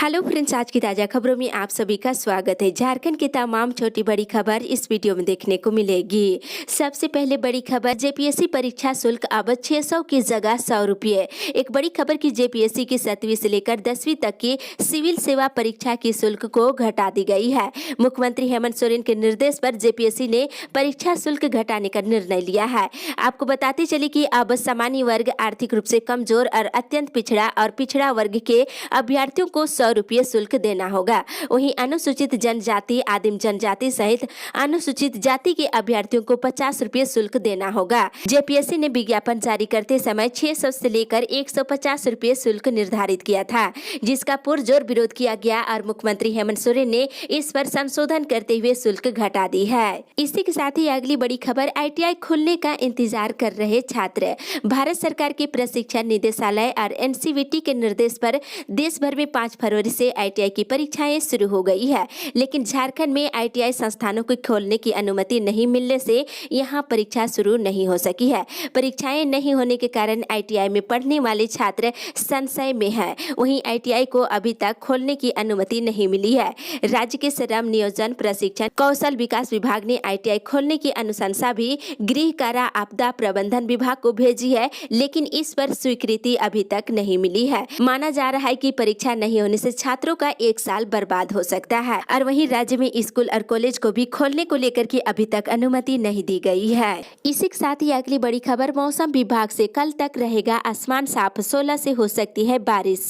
Hello friends, आज की ताज़ा खबरों में आप सभी का स्वागत है। झारखंड की तमाम छोटी बड़ी खबर इस वीडियो में देखने को मिलेगी। सबसे पहले बड़ी खबर, जेपीएससी परीक्षा शुल्क अब 600 की जगह 100 रुपये। एक बड़ी खबर की जेपीएससी की 7वीं से लेकर 10वीं तक की सिविल सेवा परीक्षा की शुल्क को घटा दी गई है। मुख्यमंत्री हेमंत सोरेन के निर्देश पर जेपीएससी ने परीक्षा शुल्क घटाने का निर्णय लिया है। आपको बताते चले कि अब सामान्य वर्ग, आर्थिक रूप से कमजोर और अत्यंत पिछड़ा और पिछड़ा वर्ग के अभ्यर्थियों को 100 रुपये शुल्क देना होगा। वहीं अनुसूचित जनजाति, आदिम जनजाति सहित अनुसूचित जाति के अभ्यर्थियों को 50 रुपये शुल्क देना होगा। जेपीएससी ने विज्ञापन जारी करते समय 600 से लेकर 150 रुपये शुल्क निर्धारित किया था, जिसका पुरजोर विरोध किया गया और मुख्यमंत्री हेमंत सोरेन ने इस पर संशोधन करते हुए शुल्क घटा दी है। इसी के साथ ही अगली बड़ी खबर, आईटीआई खुलने का इंतजार कर रहे छात्र। भारत सरकार के प्रशिक्षण निदेशालय और एनसीवीटी के निर्देश पर देश भर में 5 फरवरी से आईटीआई की परीक्षाएं शुरू हो गई है, लेकिन झारखंड में आईटीआई संस्थानों को खोलने की अनुमति नहीं मिलने से यहां परीक्षा शुरू नहीं हो सकी है। परीक्षाएं नहीं होने के कारण आईटीआई में पढ़ने वाले छात्र संशय में हैं। वहीं आईटीआई को अभी तक खोलने की अनुमति नहीं मिली है। राज्य के श्रम नियोजन, प्रशिक्षण, कौशल विकास विभाग ने आईटीआई खोलने की अनुशंसा भी गृह कारा आपदा प्रबंधन विभाग को भेजी है, लेकिन इस पर स्वीकृति अभी तक नहीं मिली है। माना जा रहा है कि परीक्षा नहीं होने से छात्रों का 1 साल बर्बाद हो सकता है। और वहीं राज्य में स्कूल और कॉलेज को भी खोलने को लेकर के अभी तक अनुमति नहीं दी गई है। इसी के साथ ही अगली बड़ी खबर, मौसम विभाग से कल तक रहेगा आसमान साफ, 16 से हो सकती है बारिश।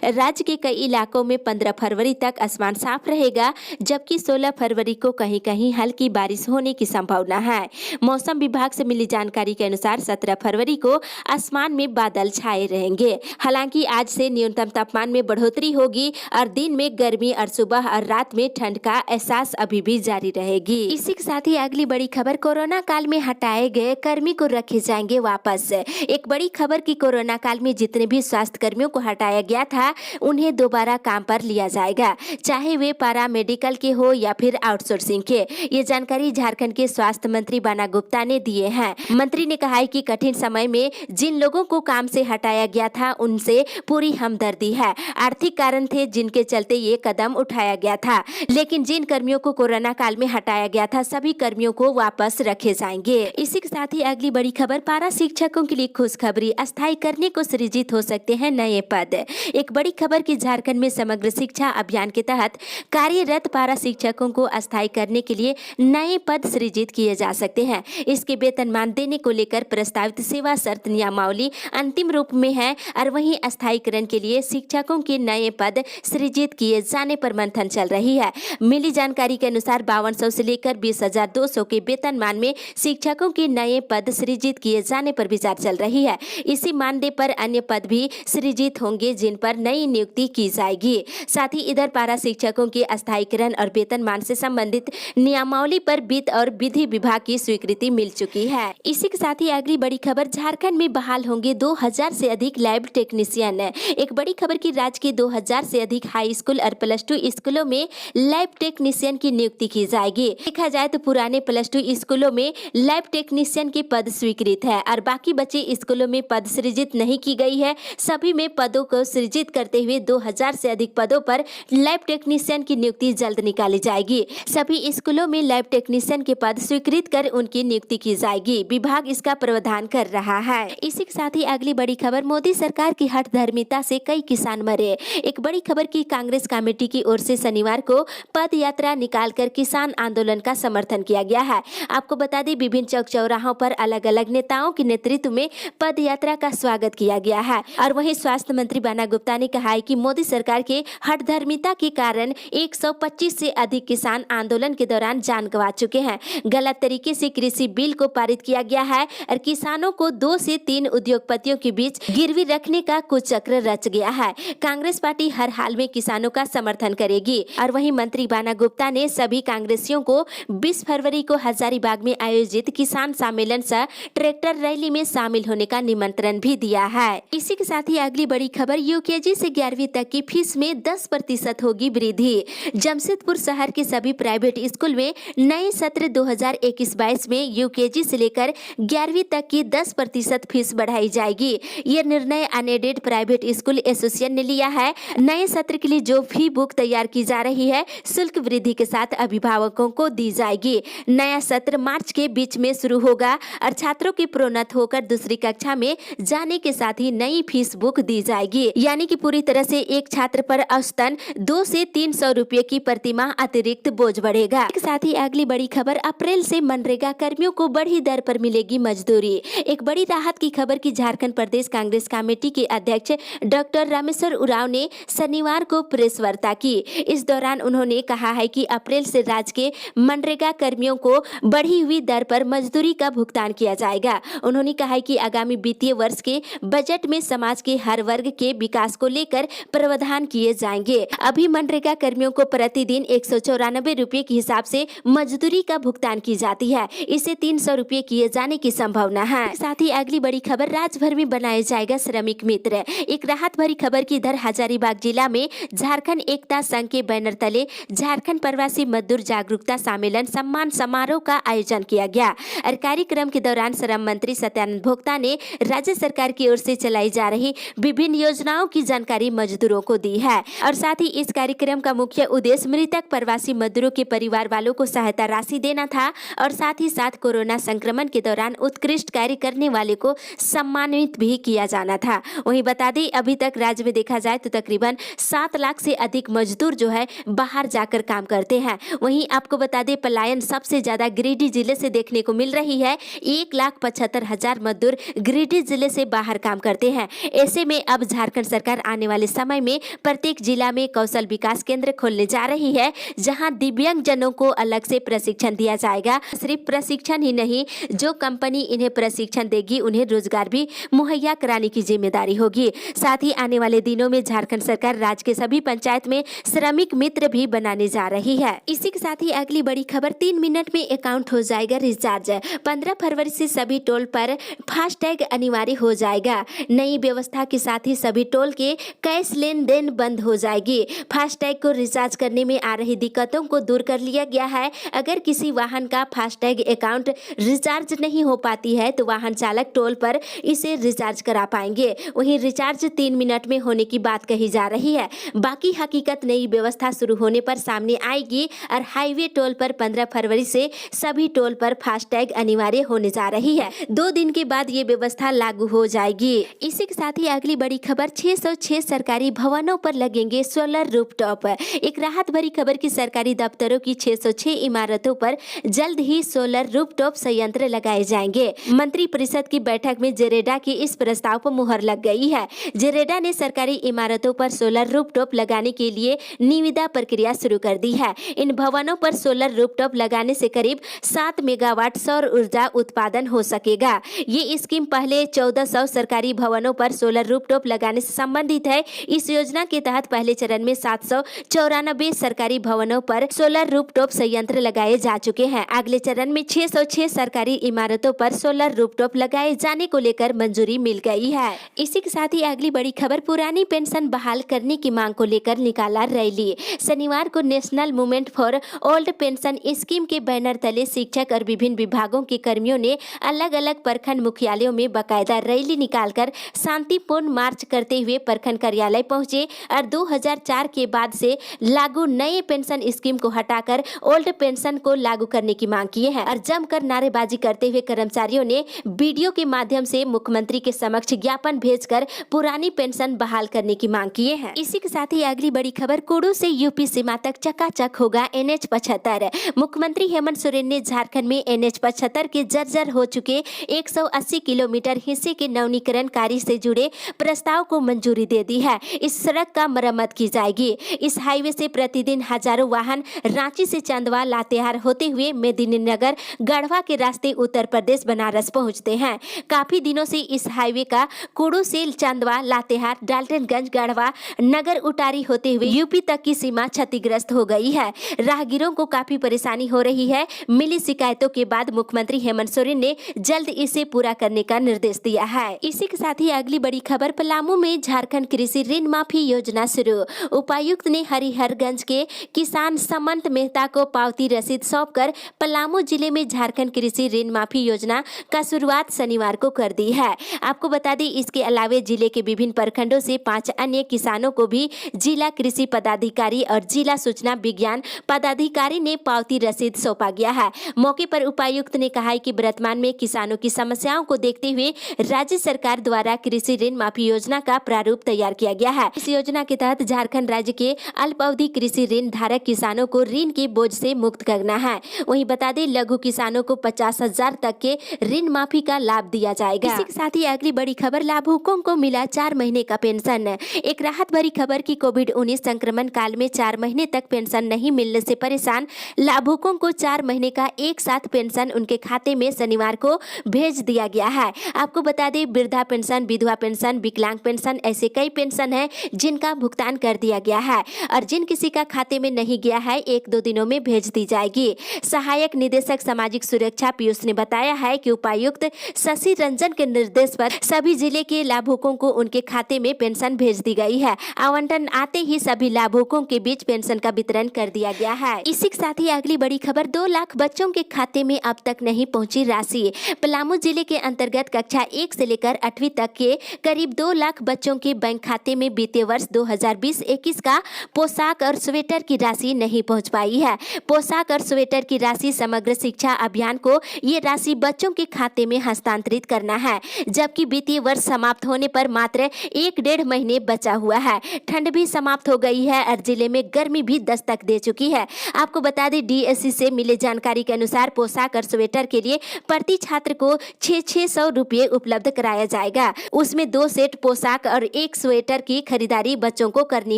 राज्य के कई इलाकों में 15 फरवरी तक आसमान साफ रहेगा, जबकि 16 फरवरी को कहीं कहीं हल्की बारिश होने की संभावना है। मौसम विभाग से मिली जानकारी के अनुसार 17 फरवरी को आसमान में बादल छाए रहेंगे। हालांकि आज से न्यूनतम तापमान में बढ़ोतरी होगी और दिन में गर्मी और सुबह और रात में ठंड का एहसास अभी भी जारी रहेगी। इसी के साथ ही अगली बड़ी खबर, कोरोना काल में हटाए गए कर्मी को रखे जाएंगे वापस। एक बड़ी खबर की कोरोना काल में जितने भी स्वास्थ्य कर्मियों को हटाया गया था, उन्हें दोबारा काम पर लिया जाएगा, चाहे वे पैरा मेडिकल के हो या फिर आउटसोर्सिंग के। ये जानकारी झारखंड के स्वास्थ्य मंत्री बाना गुप्ता ने दिए हैं। मंत्री ने कहा है कि कठिन समय में जिन लोगों को काम से हटाया गया था, उनसे पूरी हमदर्दी है। आर्थिक कारण थे जिनके चलते ये कदम उठाया गया था, लेकिन जिन कर्मियों को कोरोना काल में हटाया गया था, सभी कर्मियों को वापस रखे जाएंगे। इसी के साथ ही अगली बड़ी खबर, पारा शिक्षकों के लिए खुशखबरी, अस्थायी करने को सृजित हो सकते हैं नए पद। एक बड़ी खबर की झारखंड में समग्र शिक्षा अभियान के तहत कार्यरत पारा शिक्षकों को अस्थायी करने के लिए नए पद सृजित किए जा सकते हैं। इसके वेतनमान देने को लेकर प्रस्तावित सेवा शर्त नियमावली अंतिम रूप में है और वहीं अस्थायीकरण के लिए शिक्षकों के नए पद सृजित किए जाने पर मंथन चल रही है। मिली जानकारी के अनुसार 5200 से लेकर 20,200 के वेतनमान में शिक्षकों के नए पद सृजित किए जाने पर विचार चल रही है। इसी मानदेय पर अन्य पद भी सृजित होंगे, जिन पर नई नियुक्ति की जाएगी। साथ ही इधर पारा शिक्षकों के अस्थायीकरण और वेतनमान से संबंधित नियमावली पर वित्त और विधि विभाग की स्वीकृति मिल चुकी है। इसी के साथ ही अगली बड़ी खबर, झारखंड में बहाल होंगे 2000 से अधिक लैब टेक्नीशियन। एक बड़ी खबर की राज्य के 2000 से अधिक हाई स्कूल और +2 स्कूलों में लैब टेक्नीशियन की नियुक्ति की जाएगी। देखा जाए तो पुराने +2 स्कूलों में लैब टेक्नीशियन के पद स्वीकृत है और बाकी बचे स्कूलों में पद सृजित नहीं की गई है। सभी में पदों को सृजित करते हुए 2000 से अधिक पदों पर लैब टेक्नीशियन की नियुक्ति जल्द निकाली जाएगी। सभी स्कूलों में लैब टेक्नीशियन के पद स्वीकृत कर उनकी नियुक्ति की जाएगी। विभाग इसका प्रावधान कर रहा है। इसी के साथ ही अगली बड़ी खबर, मोदी सरकार की हठधर्मिता से कई किसान मरे। एक बड़ी खबर की कांग्रेस कमेटी की ओर से शनिवार को पद यात्रा निकालकर किसान आंदोलन का समर्थन किया गया है। आपको बता दें, विभिन्न चौक चौराहों पर अलग अलग नेताओं के नेतृत्व में पद यात्रा का स्वागत किया गया है। और वहीं स्वास्थ्य मंत्री बाना गुप्ता ने कहा है कि मोदी सरकार के हठधर्मिता के कारण 125 से अधिक किसान आंदोलन के दौरान जान गंवा चुके हैं। गलत तरीके से कृषि बिल को पारित किया गया है और किसानों को 2 से 3 उद्योगपतियों के बीच गिरवी रखने का कुचक्र रच गया है। कांग्रेस पार्टी हर हाल में किसानों का समर्थन करेगी। और वहीं मंत्री बाना गुप्ता ने सभी कांग्रेसियों को 20 फरवरी को हजारीबाग में आयोजित किसान सम्मेलन सह ट्रैक्टर रैली में शामिल होने का निमंत्रण भी दिया है। इसी के साथ ही अगली बड़ी खबर, यूकेजी से 11वीं तक की फीस में 10% होगी वृद्धि। जमशेदपुर शहर के सभी प्राइवेट स्कूल में नए सत्र 2021-22 में यूकेजी से लेकर 11वीं तक की 10% फीस बढ़ाई जाएगी। ये निर्णय अनएडेड प्राइवेट स्कूल एसोसिएशन ने लिया है। नए नए सत्र के लिए जो भी बुक तैयार की जा रही है शुल्क वृद्धि के साथ अभिभावकों को दी जाएगी। नया सत्र मार्च के बीच में शुरू होगा और छात्रों की प्रोन्नत होकर दूसरी कक्षा में जाने के साथ ही नई फीस बुक दी जाएगी। यानी कि पूरी तरह से एक छात्र पर औसतन 200 से 300 रुपए की प्रतिमाह अतिरिक्त बोझ बढ़ेगा। साथ ही अगली बड़ी खबर, अप्रैल से मनरेगा कर्मियों को बढ़ी दर पर मिलेगी मजदूरी। एक बड़ी राहत की खबर की झारखंड प्रदेश कांग्रेस कमेटी के अध्यक्ष डॉक्टर रामेश्वर उरांव ने शनिवार को प्रेस वार्ता की। इस दौरान उन्होंने कहा है कि अप्रैल से राज्य के मनरेगा कर्मियों को बढ़ी हुई दर पर मजदूरी का भुगतान किया जाएगा। उन्होंने कहा है कि आगामी वित्तीय वर्ष के बजट में समाज के हर वर्ग के विकास को लेकर प्रावधान किए जाएंगे। अभी मनरेगा कर्मियों को प्रतिदिन 194 रुपए के हिसाब से मजदूरी का भुगतान की जाती है। इसे 300 रुपए किए जाने की संभावना है। साथ ही अगली बड़ी खबर, राज्य भर में बनाया जाएगा श्रमिक मित्र। एक राहत भरी खबर की इधर हजारीबाग जिला में झारखंड एकता संघ के बैनर तले झारखंड प्रवासी मजदूर जागरूकता सम्मेलन सम्मान समारोह का आयोजन किया गया और कार्यक्रम के दौरान श्रम मंत्री सत्यानंद भोक्ता ने राज्य सरकार की ओर से चलाई जा रही विभिन्न योजनाओं की जानकारी मजदूरों को दी है। और साथ ही इस कार्यक्रम का मुख्य उद्देश्य मृतक प्रवासी मजदूरों के परिवार वालों को सहायता राशि देना था और साथ ही साथ कोरोना संक्रमण के दौरान उत्कृष्ट कार्य करने वाले को सम्मानित भी किया जाना था। वहीं बता दें, अभी तक राज्य में देखा जाए तो तकरीबन 7 लाख से अधिक मजदूर जो है बाहर जाकर काम करते हैं। वहीं आपको बता दें, पलायन सबसे ज्यादा गिरिडीह जिले से देखने को मिल रही है। 1,75,000 मजदूर गिरिडीह जिले से बाहर काम करते हैं। ऐसे में अब झारखंड सरकार आने वाले समय में प्रत्येक जिला में कौशल विकास केंद्र खोलने जा रही है, जहां दिव्यांग जनों को अलग से प्रशिक्षण दिया जाएगा। सिर्फ प्रशिक्षण ही नहीं, जो कंपनी इन्हें प्रशिक्षण देगी उन्हें रोजगार भी मुहैया कराने की जिम्मेदारी होगी। साथ ही आने वाले दिनों में झारखंड सरकार राज्य के सभी पंचायत में श्रमिक मित्र भी बनाने जा रही है। इसी के साथ ही अगली बड़ी खबर, 3 मिनट में अकाउंट हो जाएगा रिचार्ज। 15 फरवरी से सभी टोल पर फास्टैग अनिवार्य हो जाएगा। नई व्यवस्था के साथ ही सभी टोल के कैश लेन देन बंद हो जाएगी। फास्टैग को रिचार्ज करने में आ रही दिक्कतों को दूर कर लिया गया है। अगर किसी वाहन का फास्टैग अकाउंट रिचार्ज नहीं हो पाती है तो वाहन चालक टोल पर इसे रिचार्ज करा पाएंगे। वहीं रिचार्ज 3 मिनट में होने की बात कही जा रही है। बाकी हकीकत नई व्यवस्था शुरू होने पर सामने आएगी और हाईवे टोल पर 15 फरवरी से सभी टोल पर फास्टैग अनिवार्य होने जा रही है। 2 दिन के बाद ये व्यवस्था लागू हो जाएगी। इसी के साथ ही अगली बड़ी खबर, 606 सरकारी भवनों पर लगेंगे सोलर रूफटॉप। एक राहत भरी खबर की सरकारी दफ्तरों की 606 इमारतों पर जल्द ही सोलर रूफटॉप संयंत्र लगाए जाएंगे। मंत्री परिषद की बैठक में जेरेडा की इस प्रस्ताव पर मुहर लग गई है। जेरेडा ने सरकारी इमारतों पर सोलर रूफटॉप लगाने के लिए निविदा प्रक्रिया शुरू कर दी है। इन भवनों पर सोलर रूफटॉप लगाने से करीब 7 मेगावाट सौर ऊर्जा उत्पादन हो सकेगा। ये स्कीम पहले 1400 सरकारी भवनों पर सोलर रूफटॉप लगाने से संबंधित है। इस योजना के तहत पहले चरण में 794 सरकारी भवनों पर सोलर रूफटॉप संयंत्र लगाए जा चुके हैं। अगले चरण में 606 सरकारी इमारतों पर सोलर रूफटॉप लगाए जाने को लेकर मंजूरी मिल गई है। इसी के साथ ही अगली बड़ी खबर, पुरानी पेंशन बहाल करने की मांग को लेकर निकाला रैली। शनिवार को national movement for old pension scheme के बैनर तले शिक्षक और विभिन्न विभागों के कर्मियों ने अलग अलग प्रखंड मुख्यालयों में बाकायदा रैली निकालकर शांतिपूर्ण मार्च करते हुए प्रखंड कार्यालय पहुंचे और 2004 के बाद से लागू नए पेंशन स्कीम को हटाकर ओल्ड पेंशन को लागू करने की मांग की है। और जमकर नारेबाजी करते हुए कर्मचारियों ने वीडियो के माध्यम से मुख्यमंत्री के समक्ष ज्ञापन भेजकर पुरानी पेंशन बहाल करने की मांग किए हैं। इसी के साथ ही अगली बड़ी खबर, कुडू से यूपी सीमा तक चकाचक होगा NH 75। मुख्यमंत्री हेमंत सोरेन ने झारखंड में NH 75 के जर्जर हो चुके 180 किलोमीटर हिस्से के नवीनीकरण कार्य से जुड़े प्रस्ताव को मंजूरी दे दी है। इस सड़क का मरम्मत की जाएगी। इस हाईवे से प्रतिदिन हजारों वाहन रांची से चंदवा लातेहार होते हुए मेदिनीनगर गढ़वा के रास्ते उत्तर प्रदेश बनारस पहुंचते हैं। काफी दिनों से इस हाईवे का कुडू से चंदवा लातेहार डाल्टनगंज गढ़वा नगर उटारी होते हुए यूपी तक की सीमा क्षतिग्रस्त हो गई है। राहगीरों को काफी परेशानी हो रही है। मिली शिकायतों के बाद मुख्यमंत्री हेमंत सोरेन ने जल्द इसे पूरा करने का निर्देश दिया है। इसी के साथ ही अगली बड़ी खबर, पलामू में झारखंड कृषि ऋण माफी योजना शुरू। उपायुक्त ने हरिहरगंज के किसान समंत मेहता को पावती रसीद सौंपकर पलामू जिले में झारखंड कृषि ऋण माफी योजना का शुरुआत शनिवार को कर दी है। आपको बता दें, इसके अलावे जिले के विभिन्न प्रखंडों से 5 अन्य किसानों किसानों को भी जिला कृषि पदाधिकारी और जिला सूचना विज्ञान पदाधिकारी ने पावती रसीद सौंपा गया है। मौके पर उपायुक्त ने कहा है कि वर्तमान में किसानों की समस्याओं को देखते हुए राज्य सरकार द्वारा कृषि ऋण माफी योजना का प्रारूप तैयार किया गया है। इस योजना के तहत झारखंड राज्य के अल्पावधि कृषि ऋण धारक किसानों को ऋण के बोझ से मुक्त करना है। वहीं बता दें, लघु किसानों को 50,000 तक के ऋण माफी का लाभ दिया जाएगा। इसी के साथ ही अगली बड़ी खबर, लाभुकों को मिला 4 महीने का पेंशन। एक राहत भरी खबर की कोविड-19 संक्रमण काल में 4 महीने तक पेंशन नहीं मिलने से परेशान लाभुकों को 4 महीने का एक साथ पेंशन उनके खाते में शनिवार को भेज दिया गया है। आपको बता दें, वृद्धा पेंशन, विधवा पेंशन, विकलांग पेंशन, ऐसे कई पेंशन है जिनका भुगतान कर दिया गया है और जिन किसी का खाते में नहीं गया है 1-2 दिनों में भेज दी जाएगी। सहायक निदेशक सामाजिक सुरक्षा पीयूष ने बताया है कि उपायुक्त शशि रंजन के निर्देश पर सभी जिले के लाभुकों को उनके खाते में पेंशन भेज दी गई है। आवंटन आते ही सभी लाभुकों के बीच पेंशन का वितरण कर दिया गया है। इसी के साथ ही अगली बड़ी खबर, 2 लाख बच्चों के खाते में अब तक नहीं पहुंची राशि। पलामू जिले के अंतर्गत कक्षा 1 से लेकर 8वीं तक के करीब 2 लाख बच्चों के बैंक खाते में बीते वर्ष 2020-21 का पोशाक और स्वेटर की राशि नहीं पहुंच पाई है। पोशाक और स्वेटर की राशि समग्र शिक्षा अभियान को ये राशि बच्चों के खाते में हस्तांतरित करना है, जबकि वित्तीय वर्ष समाप्त होने पर मात्र 1-1.5 महीने बचा हुआ है। ठंड भी समाप्त हो गई है और जिले में गर्मी भी दस्तक दे चुकी है। आपको बता दें, डीएससी से मिले जानकारी के अनुसार पोशाक और स्वेटर के लिए प्रति छात्र को 600 रुपये उपलब्ध कराया जाएगा। उसमें 2 सेट पोशाक और 1 स्वेटर की खरीदारी बच्चों को करनी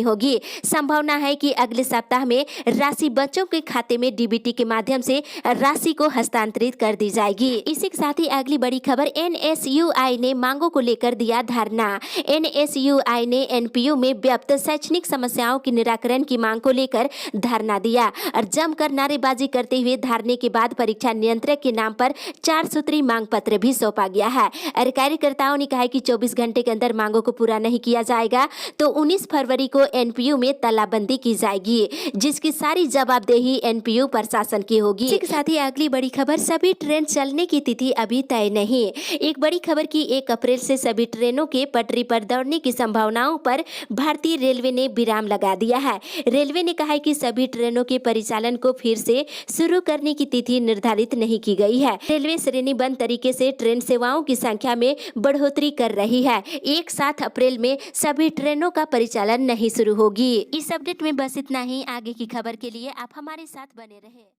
होगी। संभावना है कि अगले सप्ताह में राशि बच्चों के खाते में डीबीटी के माध्यम से राशि को हस्तांतरित कर दी जाएगी। इसी के साथ ही अगली बड़ी खबर, एनएसयूआई ने मांगों को लेकर दिया धरना। एनएसयूआई ने एनपीयू में व्याप्त शैक्षणिक समस्याओं के निराकरण की मांग को लेकर धरना दिया और जमकर नारेबाजी करते हुए धरने के बाद परीक्षा नियंत्रक के नाम पर 4 सूत्री मांग पत्र भी सौंपा गया है और कार्यकर्ताओं ने कहा कि 24 घंटे के अंदर मांगों को पूरा नहीं किया जाएगा तो 19 फरवरी को एनपीयू में तालाबंदी की जाएगी, जिसकी सारी जवाबदेही एनपीयू प्रशासन की होगी। इसके साथ ही अगली बड़ी खबर, सभी ट्रेन चलने की तिथि अभी तय नहीं। एक बड़ी खबर की 1 अप्रैल से सभी ट्रेनों के पटरी पर दौड़ने की संभावनाओं पर भारतीय रेलवे ने विराम लगा दिया है। रेलवे ने कहा है कि सभी ट्रेनों के परिचालन को फिर से शुरू करने की तिथि निर्धारित नहीं की गई है। रेलवे श्रेणीबद्ध तरीके से ट्रेन सेवाओं की संख्या में बढ़ोतरी कर रही है। 7 अप्रैल में सभी ट्रेनों का परिचालन नहीं शुरू होगी। इस अपडेट में बस इतना ही। आगे की खबर के लिए आप हमारे साथ बने रहें।